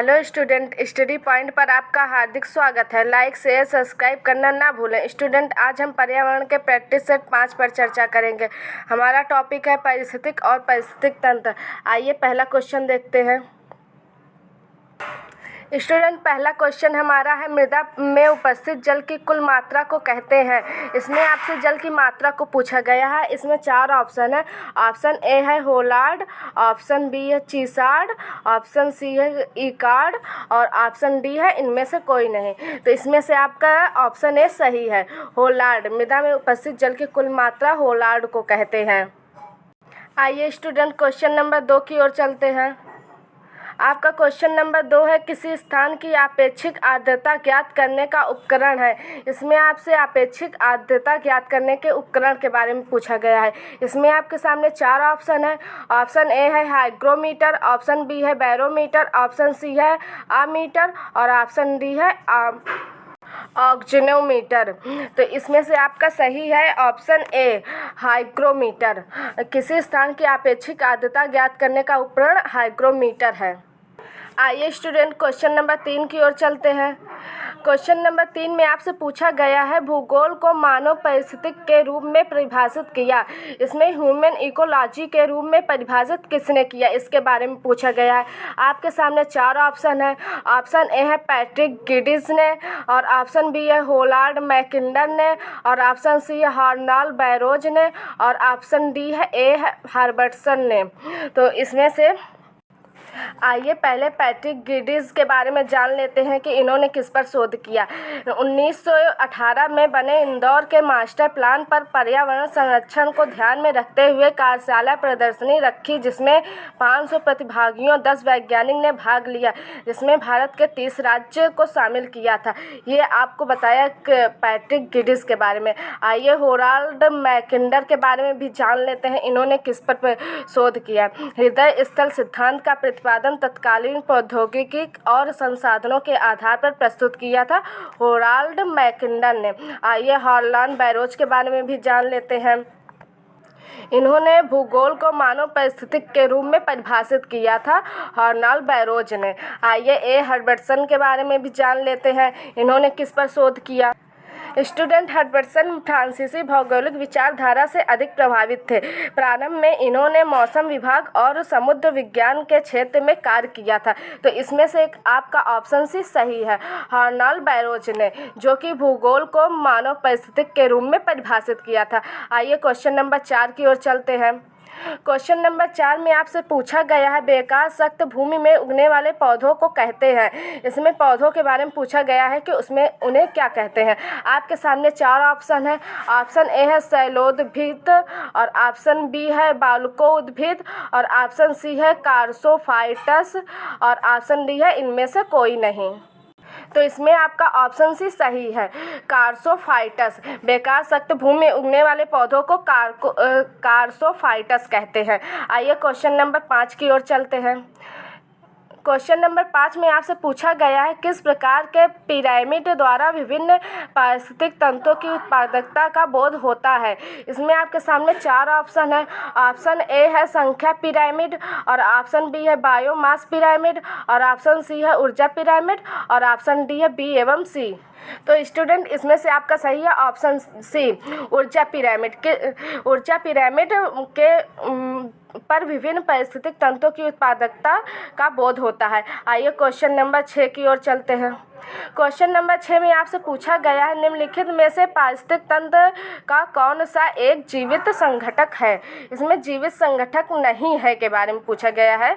Hello student, study point पर आपका हार्दिक स्वागत है। लाइक शेयर सब्सक्राइब करना ना भूलें। स्टूडेंट, आज हम पर्यावरण के प्रैक्टिस सेट 5 पर चर्चा करेंगे। हमारा टॉपिक है पारिस्थितिक और पारिस्थितिक तंत्र। आइए पहला क्वेश्चन देखते हैं। स्टूडेंट, पहला क्वेश्चन हमारा है, मृदा में उपस्थित जल की कुल मात्रा को कहते हैं। इसमें आपसे जल की मात्रा को पूछा गया है। इसमें 4 ऑप्शन है। ऑप्शन ए है होलार्ड, ऑप्शन बी है चीसार्ड, ऑप्शन सी है ईकार्ड और ऑप्शन डी है इनमें से कोई नहीं। तो इसमें से आपका ऑप्शन ए सही है, होलार्ड। मृदा में उपस्थित जल की कुल मात्रा होलार्ड को कहते हैं। आइए स्टूडेंट, क्वेश्चन नंबर 2 की ओर चलते हैं। आपका क्वेश्चन नंबर 2 है, किसी स्थान की आपेक्षिक आर्द्रता ज्ञात करने का उपकरण है। इसमें आपसे आपेक्षिक आर्द्रता ज्ञात करने के उपकरण के बारे में पूछा गया है। इसमें आपके सामने 4 ऑप्शन है। ऑप्शन ए है हाइग्रोमीटर, ऑप्शन बी है बैरोमीटर, ऑप्शन सी है अमीटर और ऑप्शन डी है ऑक्सीजनोमीटर। तो इसमें से आपका सही है ऑप्शन ए हाइग्रोमीटर। किसी स्थान की आपेक्षिक आर्द्रता ज्ञात करने का उपकरण हाइग्रोमीटर है। आइए स्टूडेंट, क्वेश्चन नंबर 3 की ओर चलते हैं। क्वेश्चन नंबर 3 में आपसे पूछा गया है, भूगोल को मानव परिस्थिति के रूप में परिभाषित किया। इसमें ह्यूमन इकोलॉजी के रूप में परिभाषित किसने किया, इसके बारे में पूछा गया है। आपके सामने 4 ऑप्शन है। ऑप्शन ए है पैट्रिक गिडिस ने और ऑप्शन बी है होलार्ड मैकिंडन ने और ऑप्शन सी है हॉर्नाल्ड बैरोज ने और ऑप्शन डी है ए हर्बर्टसन ने। तो इसमें से आइए पहले पैट्रिक गिडिस के बारे में जान लेते हैं कि इन्होंने किस पर शोध किया। 1918 में बने इंदौर के मास्टर प्लान पर पर्यावरण संरक्षण को ध्यान में रखते हुए कार्यशाला प्रदर्शनी रखी, जिसमें 500 प्रतिभागियों 10 वैज्ञानिक ने भाग लिया, जिसमें भारत के 30 राज्य को शामिल किया था। ये आपको बताया पैट्रिक गिडिस के बारे में। आइए होलार्ड मैकिंडन के बारे में भी जान लेते हैं, इन्होंने किस पर शोध किया। हृदय स्थल सिद्धांत का प्रतिपादन तत्कालीन प्रौद्योगिकी और संसाधनों के आधार पर प्रस्तुत किया था होलार्ड मैकिंडन ने। आइए हॉर्नाल्ड बैरोज के बारे में भी जान लेते हैं। इन्होंने भूगोल को मानव परिस्थिति के रूप में परिभाषित किया था हॉर्नाल्ड बैरोज ने। आइए ए हर्बर्टसन के बारे में भी जान लेते हैं, इन्होंने किस पर शोध किया। स्टूडेंट, हर्बर्टसन फ्रांसीसी भौगोलिक विचारधारा से अधिक प्रभावित थे। प्रारंभ में इन्होंने मौसम विभाग और समुद्र विज्ञान के क्षेत्र में कार्य किया था। तो इसमें से एक आपका ऑप्शन सी सही है, हॉर्नाल्ड बैरोज ने, जो कि भूगोल को मानव परिस्थिति के रूप में परिभाषित किया था। आइए क्वेश्चन नंबर 4 की ओर चलते हैं। क्वेश्चन नंबर 4 में आपसे पूछा गया है, बेकार सख्त भूमि में उगने वाले पौधों को कहते हैं। इसमें पौधों के बारे में पूछा गया है कि उसमें उन्हें क्या कहते हैं। आपके सामने 4 ऑप्शन है। ऑप्शन ए है शैलोद्भिद और ऑप्शन बी है बालकोद्भिद और ऑप्शन सी है कार्सोफाइटस और ऑप्शन डी है इनमें से कोई नहीं। तो इसमें आपका ऑप्शन सी सही है, कार्सोफाइटस। बेकार सख्त भूमि में उगने वाले पौधों को कार्सोफाइटस कहते हैं। आइए क्वेश्चन नंबर 5 की ओर चलते हैं। क्वेश्चन नंबर 5 में आपसे पूछा गया है, किस प्रकार के पिरामिड द्वारा विभिन्न पारिस्थितिक तंत्रों की उत्पादकता का बोध होता है। इसमें आपके सामने 4 ऑप्शन है। ऑप्शन ए है संख्या पिरामिड और ऑप्शन बी है बायोमास पिरामिड और ऑप्शन सी है ऊर्जा पिरामिड और ऑप्शन डी है बी एवं सी। तो स्टूडेंट, इसमें से आपका सही है ऑप्शन सी, ऊर्जा पिरामिड के पर विभिन्न पारिस्थितिक तंत्रों की उत्पादकता का बोध होता है। आइए क्वेश्चन नंबर 6 की ओर चलते हैं। क्वेश्चन नंबर 6 में आपसे पूछा गया है, निम्नलिखित में से पारिस्थितिक तंत्र का कौन सा एक जीवित संघटक है। इसमें जीवित संघटक नहीं है के बारे में पूछा गया है,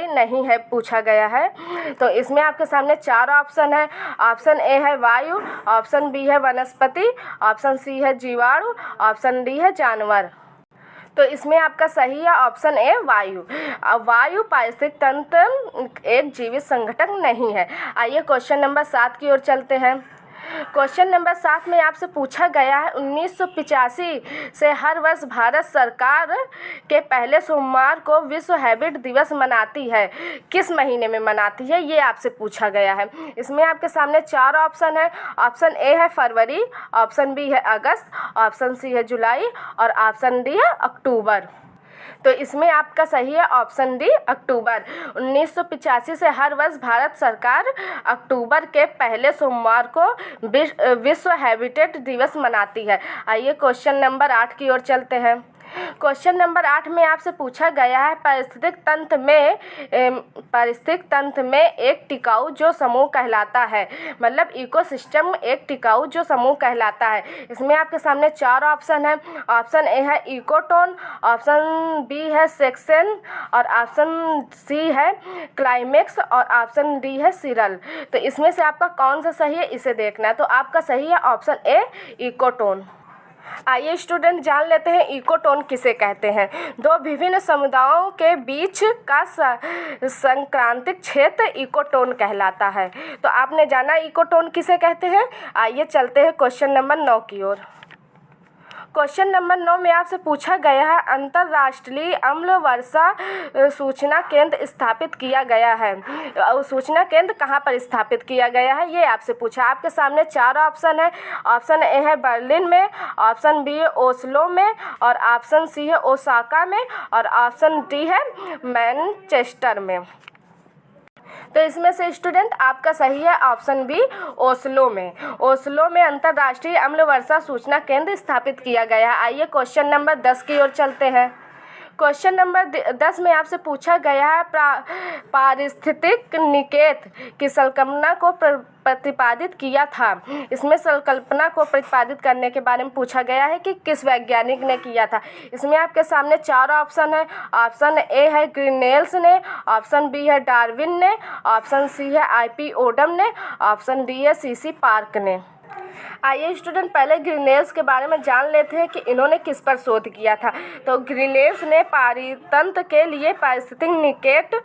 नहीं है पूछा गया है। तो इसमें आपके सामने 4 ऑप्शन है। ऑप्शन ए है वायु, ऑप्शन बी है वनस्पति, ऑप्शन सी है जीवाणु, ऑप्शन डी है जानवर। तो इसमें आपका सही है ऑप्शन ए वायु। वायु पारिस्थितिक तंत्र एक जीवित संघटक नहीं है। आइए क्वेश्चन नंबर 7 की ओर चलते हैं। क्वेश्चन नंबर 7 में आपसे पूछा गया है, 1985 से हर वर्ष भारत सरकार के पहले सोमवार को विश्व हैबिट दिवस मनाती है। किस महीने में मनाती है, ये आपसे पूछा गया है। इसमें आपके सामने 4 ऑप्शन है। ऑप्शन ए है फरवरी, ऑप्शन बी है अगस्त, ऑप्शन सी है जुलाई और ऑप्शन डी है अक्टूबर। तो इसमें आपका सही है ऑप्शन डी अक्टूबर। 1985 से हर वर्ष भारत सरकार अक्टूबर के पहले सोमवार को विश्व हैबिटेट दिवस मनाती है। आइए क्वेश्चन नंबर 8 की ओर चलते हैं। क्वेश्चन नंबर 8 में आपसे पूछा गया है पारिस्थितिक तंत्र में एक टिकाऊ जो समूह कहलाता है, मतलब इकोसिस्टम एक टिकाऊ जो समूह कहलाता है। इसमें आपके सामने 4 ऑप्शन है। ऑप्शन ए है इकोटोन, ऑप्शन बी है सेक्शन और ऑप्शन सी है क्लाइमेक्स और ऑप्शन डी है सिरल। तो इसमें से आपका कौन सा सही है इसे देखना है। तो आपका सही है ऑप्शन ए इकोटोन। आइए स्टूडेंट जान लेते हैं इकोटोन किसे कहते हैं। दो विभिन्न समुदायों के बीच का संक्रांतिक क्षेत्र इकोटोन कहलाता है। तो आपने जाना इकोटोन किसे कहते हैं। आइए चलते हैं क्वेश्चन नंबर 9 की ओर। क्वेश्चन नंबर 9 में आपसे पूछा गया है अंतर्राष्ट्रीय अम्ल वर्षा सूचना केंद्र स्थापित किया गया है। सूचना केंद्र कहाँ पर स्थापित किया गया है ये आपसे पूछा। आपके सामने 4 ऑप्शन है। ऑप्शन ए है बर्लिन में, ऑप्शन बी है ओस्लो में और ऑप्शन सी है ओसाका में और ऑप्शन डी है मैनचेस्टर में। तो इसमें से स्टूडेंट आपका सही है ऑप्शन बी ओस्लो में। ओस्लो में अंतर्राष्ट्रीय अम्ल वर्षा सूचना केंद्र स्थापित किया गया है। आइए क्वेश्चन नंबर 10 की ओर चलते हैं। क्वेश्चन नंबर 10 में आपसे पूछा गया है पारिस्थितिक निकेत की संकल्पना को प्रतिपादित किया था। इसमें संकल्पना को प्रतिपादित करने के बारे में पूछा गया है कि किस वैज्ञानिक ने किया था। इसमें आपके सामने 4 ऑप्शन है। ऑप्शन ए है ग्रीनेल्स ने, ऑप्शन बी है डार्विन ने, ऑप्शन सी है IP ओडम ने, ऑप्शन डी है CC पार्क ने। आइए स्टूडेंट पहले ग्रीनेल्स के बारे में जान लेते हैं कि इन्होंने किस पर शोध किया था। तो ग्रीनेल्स ने पारितंत्र के लिए पारिस्थितिक निकेट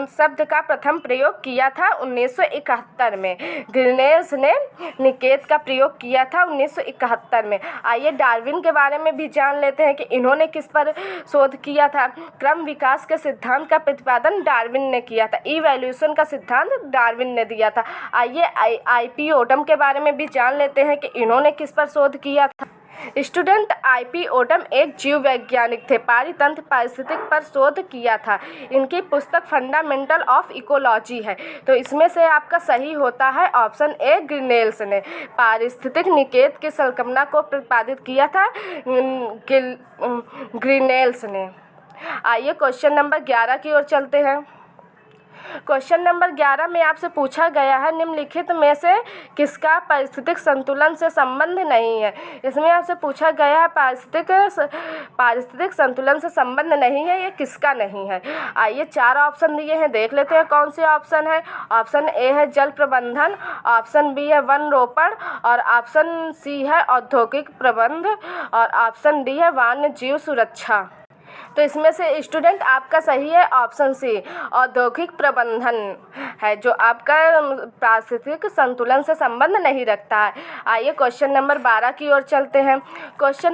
शब्द का प्रथम प्रयोग किया था 1971 में। ग्रीनेल्स ने निकेत का प्रयोग किया था 1971 में। आइए डार्विन के बारे में भी जान लेते हैं कि इन्होंने किस पर शोध किया था। क्रम विकास के सिद्धांत का प्रतिपादन डार्विन ने किया था। इवोल्यूशन का सिद्धांत डार्विन ने दिया था। आइए IP ओडम के बारे में भी जान लेते हैं कि इन्होंने किस पर शोध किया था। स्टूडेंट IP ओडम एक जीव वैज्ञानिक थे। पारितंत्र पारिस्थितिक पर शोध किया था। इनकी पुस्तक फंडामेंटल ऑफ इकोलॉजी है। तो इसमें से आपका सही होता है ऑप्शन ए ग्रीनेल्स ने पारिस्थितिक निकेत की संकल्पना को प्रतिपादित किया था ग्रीनेल्स ने। आइए क्वेश्चन नंबर 11 की ओर चलते हैं। क्वेश्चन नंबर 11 में आपसे पूछा गया है निम्नलिखित में से किसका पारिस्थितिक संतुलन से संबंध नहीं है। इसमें आपसे पूछा गया है पारिस्थितिक संतुलन से संबंध नहीं है, ये किसका नहीं है। आइए 4 ऑप्शन दिए हैं, देख लेते हैं कौन से ऑप्शन है। ऑप्शन ए है जल प्रबंधन, ऑप्शन बी है वन रोपण और ऑप्शन सी है औद्योगिक प्रबंध और ऑप्शन डी है वन्य जीव सुरक्षा। तो इसमें से स्टूडेंट आपका सही है ऑप्शन सी औद्योगिक प्रबंधन है, जो आपका पारिस्थितिक संतुलन से संबंध नहीं रखता है। आइए क्वेश्चन नंबर 12 की ओर चलते हैं। क्वेश्चन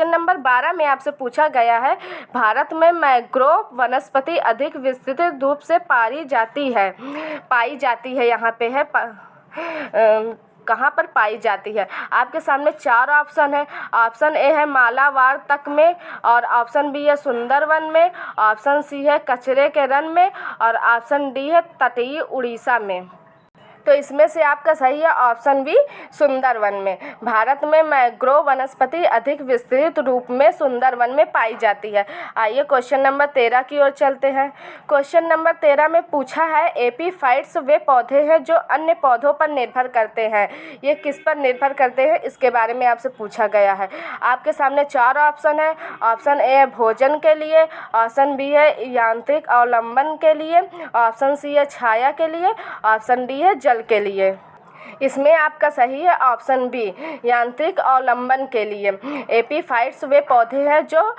नंबर 12 में आपसे पूछा गया है भारत में मैंग्रोव वनस्पति अधिक विस्तृत रूप से पाई जाती है यहाँ पे है कहाँ पर पाई जाती है। आपके सामने 4 ऑप्शन है। ऑप्शन ए है मालाबार तक में और ऑप्शन बी है सुंदरवन में, ऑप्शन सी है कचरे के रन में और ऑप्शन डी है तटीय उड़ीसा में। तो इसमें से आपका सही है ऑप्शन बी सुंदरवन में। भारत में मैंग्रोव वनस्पति अधिक विस्तृत रूप में सुंदरवन में पाई जाती है। आइए क्वेश्चन नंबर 13 की ओर चलते हैं। क्वेश्चन नंबर 13 में पूछा है एपीफाइट्स वे पौधे हैं जो अन्य पौधों पर निर्भर करते हैं। ये किस पर निर्भर करते हैं इसके बारे में आपसे पूछा गया है। आपके सामने 4 ऑप्शन है। ऑप्शन ए है भोजन के लिए, ऑप्शन बी है यांत्रिक अवलंबन के लिए, ऑप्शन सी है छाया के लिए, ऑप्शन डी है के लिए। इसमें आपका सही है ऑप्शन बी यांत्रिक अवलंबन के लिए। एपीफाइट्स वे पौधे हैं जो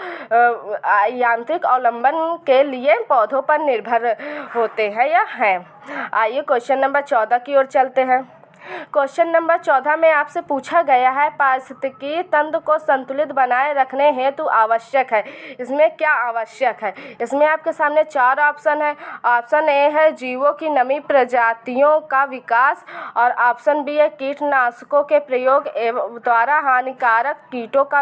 यांत्रिक अवलंबन के लिए पौधों पर निर्भर होते हैं या हैं। आइए क्वेश्चन नंबर 14 की ओर चलते हैं। क्वेश्चन नंबर 14 में आपसे पूछा गया है पारिस्थितिकी तंत्र को संतुलित बनाए रखने हेतु आवश्यक है। इसमें क्या आवश्यक है? इसमें आपके सामने 4 ऑप्शन है। ऑप्शन ए है जीवों की नई प्रजातियों का विकास, और ऑप्शन बी है कीटनाशकों के प्रयोग एवं द्वारा हानिकारक कीटों का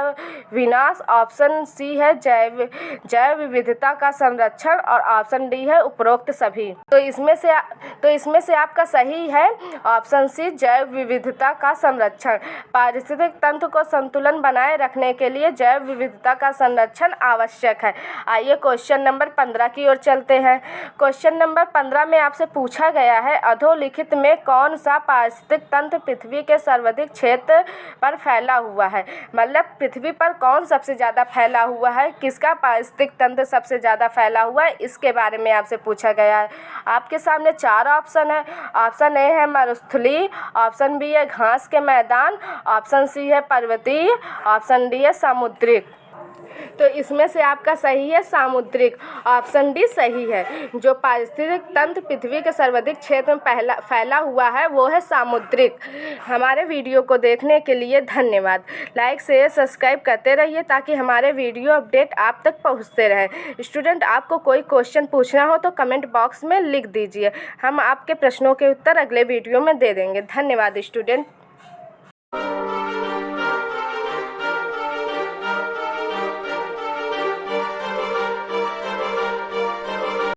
विनाश, ऑप्शन सी है जैव विविधता का संरक्षण, और ऑप्शन डी है उपरोक्त सभी। तो इसमें से आपका सही है ऑप्शन सी, जैव विविधता का संरक्षण। पारिस्थितिक तंत्र को संतुलन बनाए रखने के लिए जैव विविधता का संरक्षण आवश्यक है। आइए क्वेश्चन नंबर 15 की ओर चलते हैं। क्वेश्चन नंबर 15 में आपसे पूछा गया है अधोलिखित में कौन सा पारिस्थितिक तंत्र पृथ्वी के सर्वाधिक क्षेत्र पर फैला हुआ है। मतलब पृथ्वी पर कौन सबसे ज़्यादा फैला हुआ है, किसका पारिस्थितिक तंत्र सबसे ज़्यादा फैला हुआ है, इसके बारे में आपसे पूछा गया है। आपके सामने 4 ऑप्शन है। ऑप्शन ए है मरुस्थली, ऑप्शन बी है घास के मैदान, ऑप्शन सी है पर्वतीय, ऑप्शन डी है सामुद्रिक। तो इसमें से आपका सही है सामुद्रिक, ऑप्शन डी सही है। जो पारिस्थितिक तंत्र पृथ्वी के सर्वाधिक क्षेत्र में फैला हुआ है वो है सामुद्रिक। हमारे वीडियो को देखने के लिए धन्यवाद। लाइक शेयर सब्सक्राइब करते रहिए ताकि हमारे वीडियो अपडेट आप तक पहुंचते रहें। स्टूडेंट, आपको कोई क्वेश्चन पूछना हो तो कमेंट बॉक्स में लिख दीजिए, हम आपके प्रश्नों के उत्तर अगले वीडियो में दे देंगे। धन्यवाद स्टूडेंट।